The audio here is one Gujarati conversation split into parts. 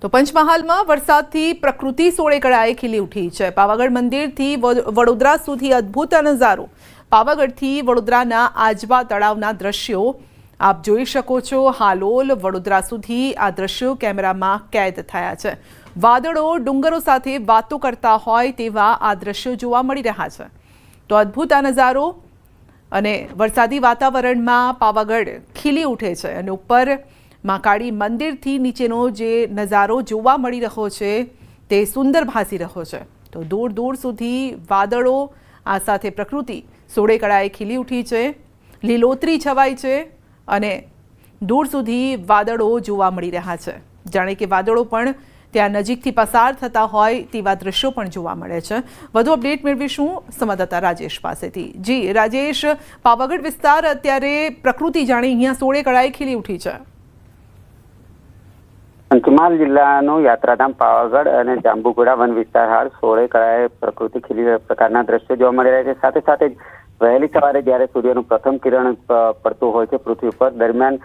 તો પંચમહાલમાં વરસાદથી પ્રકૃતિ સોળે કળાએ ખીલી ઉઠી છે। પાવાગઢ મંદિરથી વડોદરા સુધી અદ્ભુત નજારો। પાવાગઢથી વડોદરાના આજવા તળાવના દ્રશ્યો આપ જોઈ શકો છો। હાલોલ વડોદરા સુધી આ દ્રશ્યો કેમેરામાં કેદ થયા છે। વાદળો ડુંગરો સાથે વાતો કરતા હોય તેવા આ દ્રશ્યો જોવા મળી રહ્યા છે। તો અદ્ભુત આ નજારો અને વરસાદી વાતાવરણમાં પાવાગઢ ખીલી ઉઠે છે અને ઉપર મહાકાળી મંદિરથી નીચેનો જે નજારો જોવા મળી રહ્યો છે તે સુંદર ભાસી રહ્યો છે। તો દૂર દૂર સુધી વાદળો આ સાથે પ્રકૃતિ સોળે કળાએ ખીલી ઉઠી છે। લીલોતરી છવાઈ છે અને દૂર સુધી વાદળો જોવા મળી રહ્યા છે। જાણે કે વાદળો પણ ત્યાં નજીકથી પસાર થતા હોય તેવા દ્રશ્યો પણ જોવા મળે છે। વધુ અપડેટ મેળવીશું સંવાદદાતા રાજેશ પાસેથી। જી રાજેશ, પાવાગઢ વિસ્તાર અત્યારે પ્રકૃતિ જાણે અહીંયા સોળે કળાએ ખીલી ઉઠી છે। પંચમહાલ જિલ્લાનું યાત્રાધામ પાવાગઢ અને જાંબુઘોડા વન વિસ્તાર હાલ સોળે કળાએ પ્રકૃતિ ખીલી પ્રકારના દ્રશ્યો જોવા મળી રહ્યા છે। સાથે સાથે જ વહેલી સવારે જ્યારે સૂર્યનું પ્રથમ કિરણ પડતું હોય છે પૃથ્વી ઉપર, દરમિયાન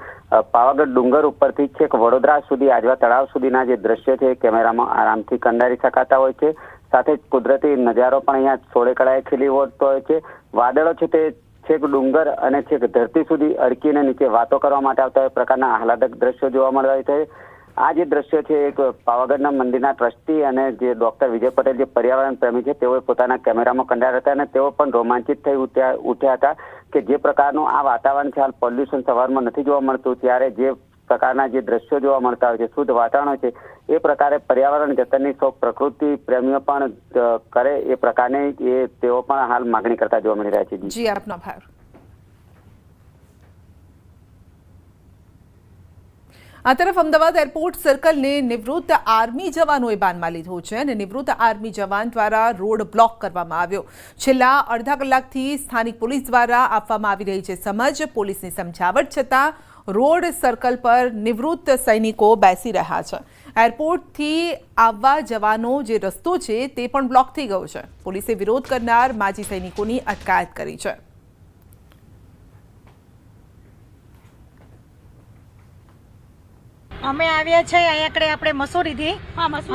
પાવાગઢ ડુંગર ઉપરથી છેક વડોદરા સુધી આજવા તળાવ સુધીના જે દ્રશ્યો છે કેમેરામાં આરામથી કંડારી શકાતા હોય છે। સાથે જ કુદરતી નજારો પણ અહીંયા સોળે કળાએ ખીલી ઉઠતો હોય છે। વાદળો છે તે છેક ડુંગર અને છેક ધરતી સુધી અડકીને નીચે વાતો કરવા માટે આવતા હોય પ્રકારના આહલાદક દ્રશ્યો જોવા મળતા હોય છે। આ જે દ્રશ્ય છે એક પાવાગઢના મંદિરના ટ્રસ્ટી અને જે ડોક્ટર વિજય પટેલ જે પર્યાવરણ પ્રેમી છે તેઓએ પોતાના કેમેરામાં કંડાર્યા હતા અને તેઓ પણ રોમાંચિત થઈ ઉઠ્યા હતા કે જે પ્રકારનું આ વાતાવરણ છે હાલ પોલ્યુશન સવારમાં નથી જોવા મળતું, ત્યારે જે પ્રકારના જે દ્રશ્યો જોવા મળતા હોય છે, શુદ્ધ વાતાવરણ હોય છે, એ પ્રકારે પર્યાવરણ જતનની સૌ પ્રકૃતિ પ્રેમીઓ પણ કરે એ પ્રકારની તેઓ પણ હાલ માગણી કરતા જોવા મળી રહ્યા છે। જી આપનો આભાર। આ તરફ અમદાવાદ એરપોર્ટ સર્કલને નિવૃત્ત આર્મી જવાનોએ બાનમાં લીધો છે અને નિવૃત્ત આર્મી જવાન દ્વારા રોડ બ્લોક કરવામાં આવ્યો। છેલ્લા અડધા કલાકથી સ્થાનિક પોલીસ દ્વારા આપવામાં આવી રહી છે સમજ। પોલીસની સમજાવટ છતાં રોડ સર્કલ પર નિવૃત્ત સૈનિકો બેસી રહ્યા છે। એરપોર્ટથી આવવા જવાનો જે રસ્તો છે તે પણ બ્લોક થઈ ગયો છે। પોલીસે વિરોધ કરનાર માજી સૈનિકોની અટકાયત કરી છે। અમે આવ્યા છે અહીંયા આપણે મસૂરીથી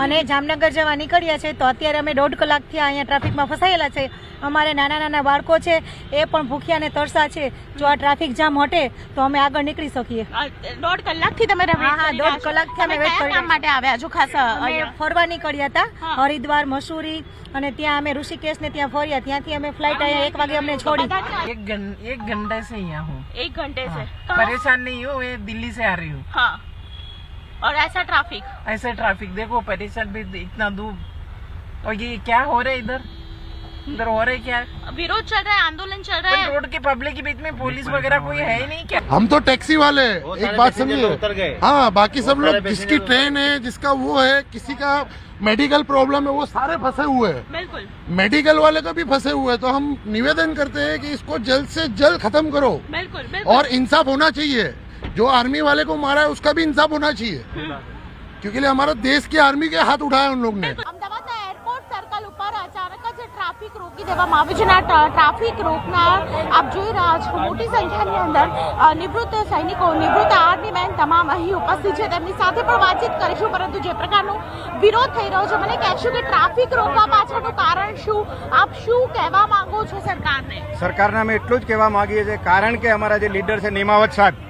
અને જામનગર જવા નીકળ્યા છે। તો અત્યારે અમે 1.5 કલાકથી અહીંયા ટ્રાફિકમાં ફસાયેલા છે। અમારે નાના નાના બાળકો છે એ પણ ભૂખ્યા અને તરસા છે। જો આ ટ્રાફિક જામ હટે તો અમે આગળ નીકળી શકીએ। 1.5 કલાકથી તમે હા 1.5 કલાકથી અમે વેઇટ કરી માટે આવ્યા છો? ખાસ ફરવા નીકળ્યા હતા હરિદ્વાર, મસૂરી અને ત્યાં અમે ઋષિકેશ ને ત્યાં ફર્યા। ત્યાંથી અમે ફ્લાઇટ અહીંયા 1 વાગે અમને છોડી। एक घंटे से यहाँ हूँ। 1 घंटे से परेशान नहीं हूँ, मैं दिल्ली से आ रही हूँ। हाँ, और ऐसा ट्रैफिक देखो, परेशान भी इतना दूर। और ये क्या हो रहा है इधर हो रहा है क्या? विरोध चल रहा है, आंदोलन चल रहा है। रोड के पब्लिक के बीच में पुलिस वगैरह कोई है ही नहीं क्या? हम तो टैक्सी वाले हैं, एक बात समझिए। हाँ, बाकी सब लोग जिसकी ट्रेन है, जिसका वो है, किसी का मेडिकल प्रॉब्लम है, वो सारे फंसे हुए हैं। बिल्कुल, मेडिकल वाले तो भी फंसे हुए हैं। तो हम निवेदन करते हैं कि इसको जल्द से जल्द खत्म करो। बिल्कुल। और इंसाफ होना चाहिए। जो आर्मी वाले को मारा है उसका भी इंसाफ होना चाहिए, क्योंकि हमारा देश की आर्मी के हाथ उठाया उन लोग ने। અમદાવાદના એરપોર્ટ સર્કલ ઉપર અચાનક જ ટ્રાફિક રોકી દેવામાં આવ્યું છે અને ટ્રાફિક રોકનાર આપ જોઈ રહ્યા છો મોટી સંખ્યાની અંદર નિવૃત્ત સૈનિકો, નિવૃત્ત આર્મી મેન તમામ અહીં ઉપસ્થિત છે। તેમની સાથે પણ વાતચીત કરીશું, પરંતુ જે પ્રકારનો વિરોધ થઈ રહ્યો છે મને કહેશો કે ટ્રાફિક રોકવા પાછળનું કારણ શું? આપ શું કહેવા માંગો છો સરકારને? સરકારને અમે એટલું જ કહેવા માંગીએ છીએ, કારણ કે અમારા જે લીડર છે નિમાવત સાહેબ,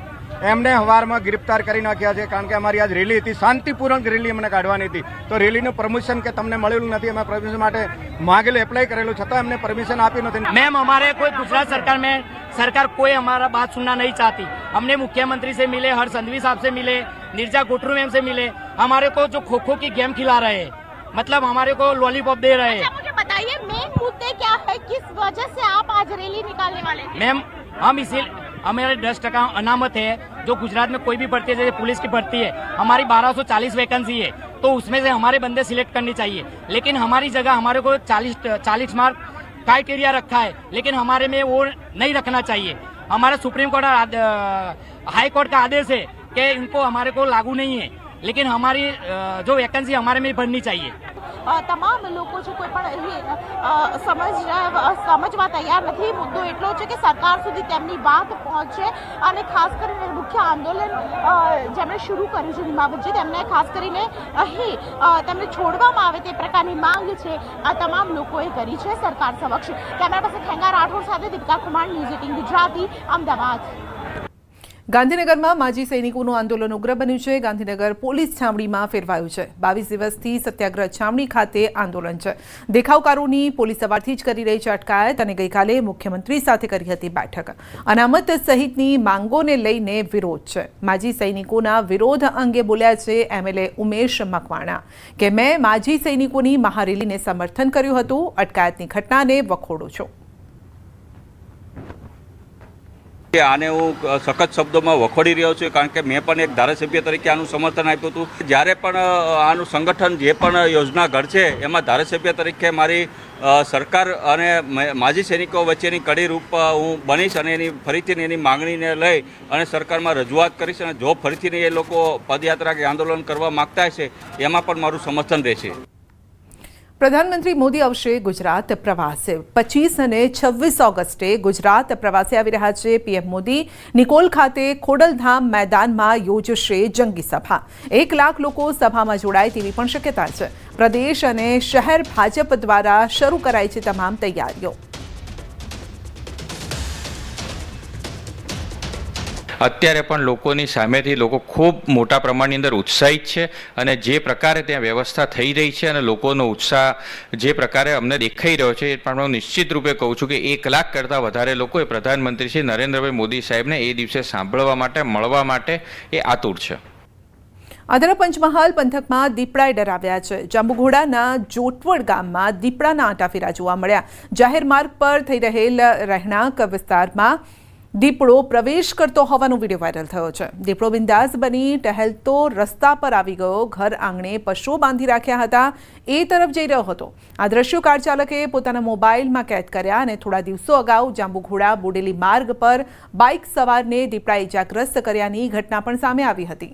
એમને હવારમાં ગ્રેપ્તાર કરી નાખ્યા છે। કારણ કે અમારી આજ રેલી હતી, શાંતિપૂર્વક રેલી અમને કાઢવાની હતી। તો રેલીનું પરમિશન કે તમને મળેલું નથી, અમે પરમિશન માટે માગેલું, એપ્લાય કરેલું, છતાં અમને પરમિશન આપી નથી। मैम, हमारे कोई गुजरात सरकार में सरकार कोई हमारा बात सुनना नहीं चाहती। हमने मुख्यमंत्री से मिले, हर्ष संघवी साहब से मिले, नीरजा कोटरू मैम से मिले। हमारे को जो खो खो की गेम खिला रहे हैं, मतलब हमारे को लॉलीपॉप दे रहे हैं। मुझे बताइए मेन मुद्दे क्या है, किस वजह से आप आज रैली निकालने वाले थे? मैम, हम इसी हमारे 10% अनामत है जो गुजरात में कोई भी भर्ती है, जैसे पुलिस की भर्ती है, हमारी 1240 वैकेंसी है, तो उसमें से हमारे बंदे सिलेक्ट करनी चाहिए। लेकिन हमारी जगह हमारे को 40 मार्क क्राइटेरिया रखा है, लेकिन हमारे में वो नहीं रखना चाहिए। हमारा सुप्रीम कोर्ट हाई कोर्ट का आदेश है कि इनको हमारे को लागू नहीं है, लेकिन हमारी जो वैकेंसी हमारे में भरनी चाहिए। તમામ લોકો છે કોઈ પણ સમજવા તૈયાર નથી. મુદ્દો એટલો છે કે સરકાર સુધી તેમની વાત પહોંચે અને ખાસ કરીને મુખ્ય આંદોલન જેમણે શરૂ કર્યું છે નિમાવતજી, તેમને ખાસ કરીને અહીં તેમને છોડવામાં આવે તે પ્રકારની માંગ છે આ તમામ લોકોએ કરી છે સરકાર સમક્ષ. કેમેરા પાસે ખેંગા રાઠોડ સાથે દીપિકા કુમાર, ન્યૂઝ 18 ગુજરાતી, અમદાવાદ. ગાંધીનગરમાં માજી સૈનિકોનું આંદોલન ઉગ્ર બન્યું છે. ગાંધીનગર પોલીસ છાવણીમાં ફેરવાયું છે. 22 દિવસથી સત્યાગ્રહ છાવણી ખાતે આંદોલન છે. દેખાવકારોની પોલીસ સવારથી જ કરી રહી છે અટકાયત અને ગઈકાલે મુખ્યમંત્રી સાથે કરી હતી બેઠક. અનામત સહિતની માંગોને લઈને વિરોધ છે. માજી સૈનિકોના વિરોધ અંગે બોલ્યા છે MLA ઉમેશ મકવાણા કે મેં માજી સૈનિકોની મહારેલીને સમર્થન કર્યું હતું. અટકાયતની ઘટનાને વખોડું છું. આને હું સખત શબ્દોમાં વખોડી રહ્યો છું, કારણ કે મેં પણ એક ધારાસભ્ય તરીકે આનું સમર્થન આપ્યું હતું. જ્યારે પણ આનું સંગઠન જે પણ યોજના ઘડશે એમાં ધારાસભ્ય તરીકે મારી સરકાર અને માજી સૈનિકો વચ્ચેની કડીરૂપ હું બનીશ અને એની ફરીથી એની માંગણીને લઈ અને સરકારમાં રજૂઆત કરીશ. અને જો ફરીથી એ લોકો પદયાત્રા કે આંદોલન કરવા માગતા હશે એમાં પણ મારું સમર્થન રહેશે. પ્રધાનમંત્રી મોદી આવશે ગુજરાત પ્રવાસે. 25 અને 26 ઓગસ્ટે ગુજરાત પ્રવાસે આવી રહ્યા છે PM મોદી. નિકોલ ખાતે ખોડલધામ મેદાનમાં યોજશે જંગી સભા. 1 લાખ લોકો સભામાં જોડાય તેવી પણ શક્યતા છે. પ્રદેશ અને શહેર ભાજપ દ્વારા શરૂ કરાઈ છે તમામ તૈયારીઓ. અત્યારે પણ લોકોની સામેથી લોકો ખૂબ મોટા પ્રમાણની અંદર ઉત્સાહિત છે અને જે પ્રકારે ત્યાં વ્યવસ્થા થઈ રહી છે અને લોકોનો ઉત્સાહ જે પ્રકારે અમને દેખાઈ રહ્યો છે એ પણ હું નિશ્ચિત રૂપે કહું છું કે 1 લાખ કરતાં વધારે લોકોએ પ્રધાનમંત્રી શ્રી નરેન્દ્રભાઈ મોદી સાહેબને એ દિવસે સાંભળવા માટે, મળવા માટે એ આતુર છે. આદરા પંચમહાલ પંથકમાં દીપડાએ ડરાવ્યા છે. જાંબુઘોડાના જોટવડ ગામમાં દીપડાના આંટાફેરા જોવા મળ્યા. જાહેર માર્ગ પર થઈ રહેલ રહેણાંક વિસ્તારમાં દીપડો પ્રવેશ કરતો હોવાનો વિડીયો વાયરલ થયો છે. દીપડો બિંદાસ બની ટહેલતો રસ્તા પર આવી ગયો. ઘર આંગણે પશુઓ બાંધી રાખ્યા હતા એ તરફ જઈ રહ્યો હતો. આ દ્રશ્યો કાર ચાલકે પોતાના મોબાઈલમાં કેદ કર્યા અને થોડા દિવસો અગાઉ જાંબુઘોડા બોડેલી માર્ગ પર બાઇક સવારને દીપડાએ ઇજાગ્રસ્ત કર્યાની ઘટના પણ સામે આવી હતી.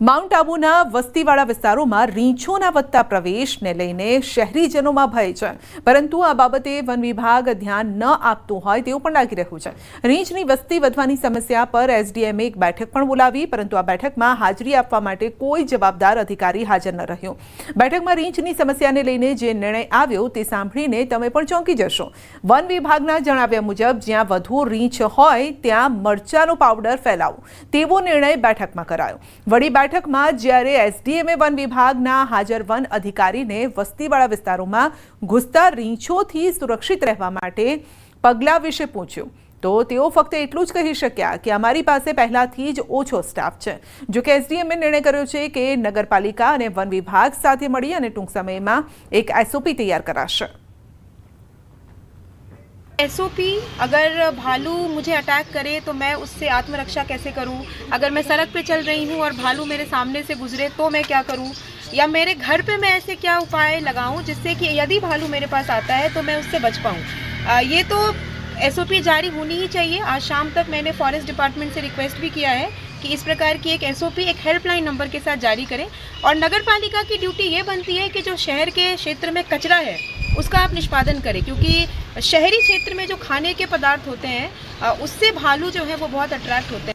માઉન્ટ આબુના વસ્તીવાળા વિસ્તારોમાં રીંછોના વધતા પ્રવેશને લઈને શહેરીજનોમાં ભય છે, પરંતુ આ બાબતે વન વિભાગ ધ્યાન ન આપતું હોય તેવું પણ લાગી રહ્યું છે. રીંછની વસ્તી વધવાની સમસ્યા પર SDMએ એક બેઠક પણ બોલાવી, પરંતુ આ બેઠકમાં હાજરી આપવા માટે કોઈ જવાબદાર અધિકારી હાજર ન રહ્યો. બેઠકમાં રીંછની સમસ્યાને લઈને જે નિર્ણય આવ્યો તે સાંભળીને તમે પણ ચોંકી જશો. વન વિભાગના જણાવ્યા મુજબ જ્યાં વધુ રીંછ હોય ત્યાં મરચાનો પાવડર ફેલાવો તેવો નિર્ણય બેઠકમાં કરાયો. વડી બેઠકમાં જ્યારે SDMએ વન વિભાગના હાજર વન અધિકારીને વસ્તીવાળા વિસ્તારોમાં ઘૂસતા રીંછોથી સુરક્ષિત રહેવા માટે પગલાં વિશે પૂછ્યું તો તેઓ ફક્ત એટલું જ કહી શક્યા કે અમારી પાસે પહેલાથી જ ઓછો સ્ટાફ છે. જો કે SDMએ નિર્ણય કર્યો છે કે નગરપાલિકા અને વન વિભાગ સાથે મળી અને ટૂંક સમયમાં એક SOP तैयार कराશે. SOP, अगर भालू मुझे अटैक करे तो मैं उससे आत्मरक्षा कैसे करूं? अगर मैं सड़क पे चल रही हूं और भालू मेरे सामने से गुजरे तो मैं क्या करूं? या मेरे घर पे मैं ऐसे क्या उपाय लगाऊं जिससे कि यदि भालू मेरे पास आता है तो मैं उससे बच पाऊं? ये तो SOP जारी होनी ही चाहिए. आज शाम तक मैंने फॉरेस्ट डिपार्टमेंट से रिक्वेस्ट भी किया है कि इस प्रकार की एक SOP एक हेल्पलाइन नंबर के साथ जारी करें. और नगर पालिका की ड्यूटी ये बनती है कि जो शहर के क्षेत्र में कचरा है उसका आप निष्पादन करें, क्योंकि शहरी क्षेत्र में जो खाने के पदार्थ होते हैं उससे भालू जो है वो बहुत अट्रैक्ट होते हैं.